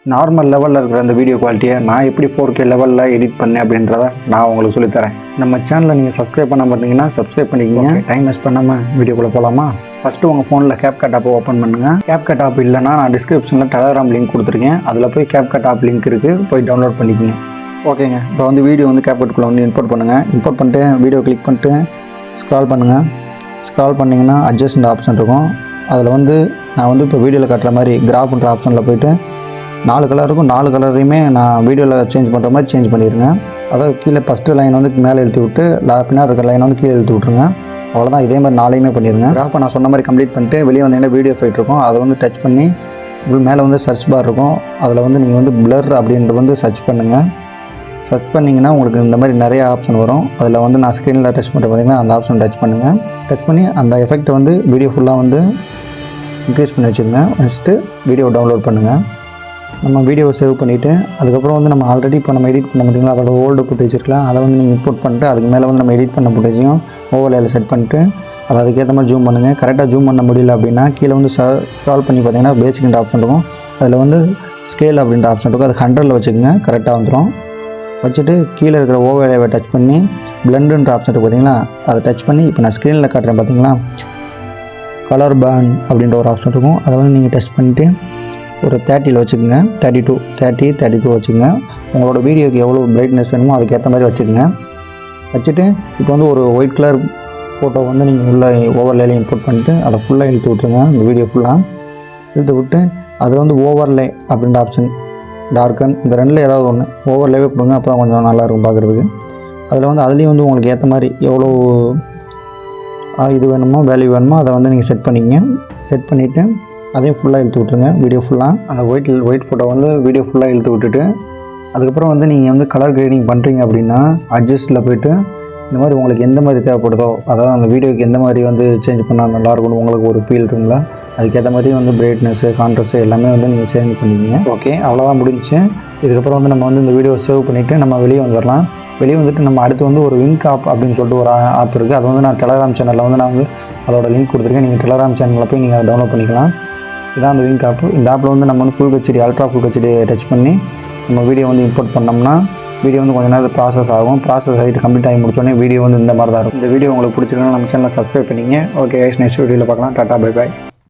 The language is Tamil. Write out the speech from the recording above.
நார்மல் லெவலில் இருக்கிற அந்த வீடியோ குவாலிட்டியை நான் எப்படி 4K லெவலில் எடிட் பண்ணேன் அப்படின்றத நான் உங்களுக்கு சொல்லித்தரேன். நம்ம சேனலை நீங்கள் சப்ஸ்கிரைப் பண்ண பார்த்தீங்கன்னா சப்ஸ்கிரைப் பண்ணிக்கிங்க. டைம் வேஸ்ட் பண்ணாமல் வீடியோக்குள்ளே போகலாமா? ஃபஸ்ட்டு உங்கள் ஃபோனில் CapCut ஆப் ஓப்பன் பண்ணுங்கள். CapCut ஆப் இல்லைனா நான் டிஸ்கிரிப்ஷனில் டெலகிராம் லிங்க் கொடுத்துருக்கேன். அதில் போய் CapCut ஆப் லிங்க் இருக்குது, போய் டவுன்லோட் பண்ணிக்கோங்க. ஓகேங்க, இப்போ வந்து வீடியோ வந்து CapCutக்குள்ளே வந்து இம்போர்ட் பண்ணுங்கள். இம்போர்ட் பண்ணிட்டு வீடியோ கிளிக் பண்ணிட்டு ஸ்க்ரால் பண்ணுங்கள். ஸ்க்ரால் பண்ணிங்கன்னா அட்ஜஸ்ட் ஆப்ஷன் இருக்கும். அதில் வந்து நான் வந்து இப்போ வீடியோவில் காட்டுற மாதிரி கிராஃப்ன்ற ஆப்ஷனில் போய்ட்டு 4 கலர் இருக்கும். 4 கலரையுமே நான் வீடியோவில் சேஞ்ச் பண்ணுற மாதிரி சேஞ்ச் பண்ணிடுங்க. அதாவது கீழே ஃபஸ்ட்டு லைன் வந்து மேலே எழுத்து விட்டு பின்னாடி இருக்கிற லைன் வந்து கீழே எழுத்து விட்ருங்க. அவ்வளோதான், இதே மாதிரி 4யுமே பண்ணிடுங்க. கிராஃபை நான் சொன்ன மாதிரி கம்ப்ளீட் பண்ணிட்டு வெளியே வந்தீங்கன்னா வீடியோ ஃபைட் இருக்கும், அதை வந்து டச் பண்ணி மேலே வந்து சர்ச் பார் இருக்கும். அதில் வந்து நீங்கள் வந்து பிளர் அப்படின்ற வந்து சர்ச் பண்ணுங்கள். சர்ச் பண்ணிங்கன்னா உங்களுக்கு இந்த மாதிரி நிறைய ஆப்ஷன் வரும். அதில் வந்து நான் ஸ்க்ரீனில் டச் பண்ணுற பார்த்தீங்கன்னா அந்த ஆப்ஷன் டச் பண்ணுங்கள். டச் பண்ணி அந்த எஃபெக்ட்டை வந்து வீடியோ ஃபுல்லாக வந்து இன்க்ரீஸ் பண்ணி வச்சுருங்க. ஃபஸ்ட்டு வீடியோ டவுன்லோட் பண்ணுங்கள். நம்ம வீடியோவை சேவ் பண்ணிவிட்டு அதுக்கப்புறம் வந்து நம்ம ஆல்ரெடி இப்போ நம்ம எடிட் பண்ண பார்த்திங்களா, அதோட ஓல்டு ஃபுட்டேஜ் இருக்கலாம், அதை வந்து நீங்கள் இம்போர்ட் பண்ணிட்டு அதுக்கு மேலே வந்து நம்ம எடிட் பண்ண ஃபுட்டேஜையும் ஓவர்லேயில் செட் பண்ணிட்டு அதை அதுக்கேற்ற மாதிரி ஜூம் பண்ணுங்கள். கரெக்டாக ஜூம் பண்ண முடியல அப்படின்னா கீழே வந்து ஸ்க்ரால் பண்ணி பார்த்தீங்கன்னா பேசிக்ன்ற ஆப்ஷன் இருக்கும். அதில் வந்து ஸ்கேல் அப்படின்ற ஆப்ஷன் இருக்கும், அது 100ல் வச்சுக்கோங்க, கரெக்டாக வந்துடும். வச்சுட்டு கீழே இருக்கிற ஓவர்லேவை டச் பண்ணி பிளண்டுன்ற ஆப்ஷன் இருக்குது பார்த்தீங்களா, அதை டச் பண்ணி இப்போ நான் ஸ்க்ரீனில் காட்டுறேன் பார்த்தீங்களா, கலர் பேர்ன் அப்படின்ற ஒரு ஆப்ஷன் இருக்கும். அதை வந்து நீங்கள் டச் பண்ணிவிட்டு ஒரு 30ல் வச்சுக்கோங்க. 32 வச்சுக்கோங்க. உங்களோட வீடியோக்கு எவ்வளோ பிரைட்னஸ் வேணுமோ அதுக்கேற்ற மாதிரி வச்சுக்கோங்க. வச்சுட்டு இப்போ வந்து ஒரு ஒயிட் கலர் ஃபோட்டோ வந்து நீங்கள் உள்ள ஓவர்லேயில் இம்போர்ட் பண்ணிட்டு அதை ஃபுல்லாக இழுத்து விட்ருங்க. இந்த வீடியோ ஃபுல்லாக இழுத்து விட்டு அதில் வந்து ஓவர்லே அப்படின்ற ஆப்ஷன், டார்க்கன், இந்த ரெண்டில் ஏதாவது ஒன்று ஓவர்லேவே கொடுங்க. அப்போ தான் கொஞ்சம் நல்லாயிருக்கும் பார்க்குறதுக்கு. அதில் வந்து அதுலேயும் வந்து உங்களுக்கு ஏற்ற மாதிரி எவ்வளோ இது வேணுமோ வேல்யூ வேணுமோ அதை வந்து நீங்கள் செட் பண்ணிக்கங்க. செட் பண்ணிவிட்டு அதையும் ஃபுல்லாக இழுத்து விட்ருங்க. வீடியோ ஃபுல்லாக அந்த ஒயிட் ஃபோட்டோ வந்து வீடியோ ஃபுல்லாக இழுத்து விட்டுட்டு அதுக்கப்புறம் வந்து நீங்கள் வந்து கலர் கிரேடிங் பண்ணுறீங்க அப்படின்னா அட்ஜஸ்ட்டில் போய்ட்டு இந்த மாதிரி உங்களுக்கு எந்த மாதிரி தேவைப்படுதோ, அதாவது அந்த வீடியோக்கு எந்த மாதிரி வந்து சேஞ்ச் பண்ணால் நல்லாயிருக்கும்னு உங்களுக்கு ஒரு ஃபீல் இருக்குங்களா, அதுக்கேற்ற மாதிரி வந்து பிரைட்னஸ்ஸு கான்ட்ராஸ்ட்டு எல்லாமே வந்து நீங்கள் சேஞ்ச் பண்ணிக்கிங்க. ஓகே, அவ்வளோதான் முடிஞ்சு. இதுக்கப்புறம் வந்து நம்ம வந்து இந்த வீடியோ சேவ் பண்ணிவிட்டு நம்ம வெளியே வந்துடலாம். வெளியே வந்துட்டு நம்ம அடுத்து வந்து ஒரு விங்க் ஆப் அப்படின்னு சொல்லிட்டு ஒரு ஆப் இருக்குது. அது வந்து நான் டெலகிராம் சேனலில் வந்து நான் வந்து அதோட லிங்க் கொடுத்துருக்கேன். நீங்கள் டெலகிராம் சேனலில் போய் நீங்கள் அதை டவுன்லோட் பண்ணிக்கலாம். இதான் அந்த விங்க் ஆப். இந்த ஆப்பில் வந்து நம்ம வந்து full HD ultra full HD touch பண்ணி நம்ம வீடியோ வந்து இம்போர்ட் பண்ணோம்னா வீடியோ வந்து கொஞ்சம் நேரம் ப்ராசஸ் ஆகும். ப்ராசஸ் ஆகிட்டு கம்ப்ளீட் ஆகி முடிச்சோடனே வீடியோ வந்து இந்த மாதிரி தான் இருக்கும். இந்த வீடியோ உங்களுக்கு பிடிச்சிருந்தா நம்ம சேனலை சப்ஸ்கிரைப் பண்ணிங்க. ஓகே, நெக்ஸ்ட் வீடியோவில் பார்க்கலாம். Tata, bye bye.